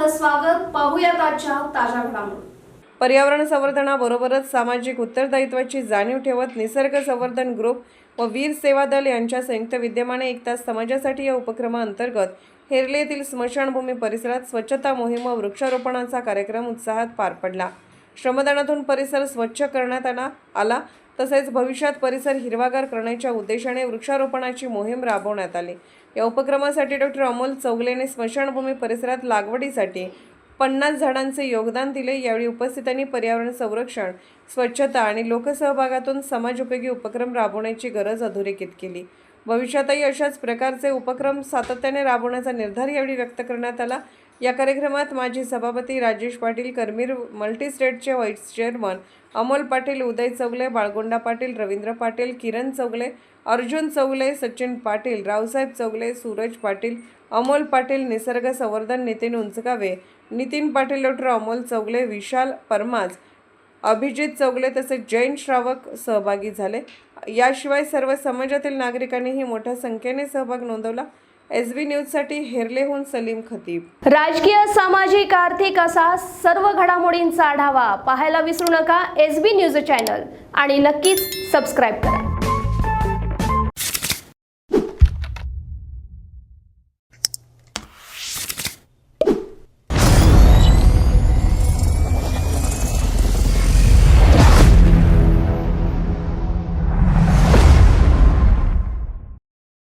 आपलं स्वागत. पाहूयात आजच्या ताज्या घडामोडी. पर्यावरण संवर्धनाबरोबरच सामाजिक उत्तरदायित्वाची जाणीव ठेवत निसर्ग संवर्धन ग्रुप व वीर सेवा दल यांच्या संयुक्त विद्यमाने 1 तास समाजासाठी या उपक्रमाअंतर्गत हेरले येथील स्मशानभूमी परिसरात स्वच्छता मोहीम व वृक्षारोपणाचा कार्यक्रम उत्साहात पार पडला. श्रमदानातून परिसर स्वच्छ करण्यात आला. तसेच भविष्यात परिसर हिरवागार करण्याच्या उद्देशाने वृक्षारोपणाची मोहीम राबवण्यात आली. या उपक्रमासाठी डॉ. अमोल चौगलेने स्मशानभूमी परिसरात लागवडीसाठी 50 झाडांचे योगदान दिले. यावेळी उपस्थितांनी पर्यावरण संरक्षण, स्वच्छता आणि लोकसहभागातून समाजोपयोगी उपक्रम राबवण्याची गरज अधोरेखित केली. भविष्यातही अशाच प्रकारचे उपक्रम सातत्याने राबवण्याचा निर्धार यावेळी व्यक्त करण्यात आला. या कार्यक्रमात माजी सभापती राजेश पाटील, करमीर मल्टीस्टेटचे व्हाईस चेअरमन अमोल पाटील, उदय चौगले, बाळगोंडा पाटील, रवींद्र पाटील, किरण चौगले, अर्जुन चौगले, सचिन पाटील, रावसाहेब चौगले, सूरज पाटील, अमोल पाटील, निसर्ग संवर्धन नितीन उंचगावे, नितीन पाटील, डॉ. अमोल चौगले, विशाल परमाज, अभिजित चौगले तसेच जैन श्रावक सहभागी झाले. याशिवाय सर्व समाजातील नागरिकांनीही मोठ्या संख्येने सहभाग नोंदवला. SB न्यूजसाठी हेरलेहून सलीम खतीब. राजकीय, सामाजिक, आर्थिक असा सर्व घडामोडींचा आढावा पाहायला विसरू नका SB न्यूज चॅनल आणि नक्कीच सबस्क्राईब करा.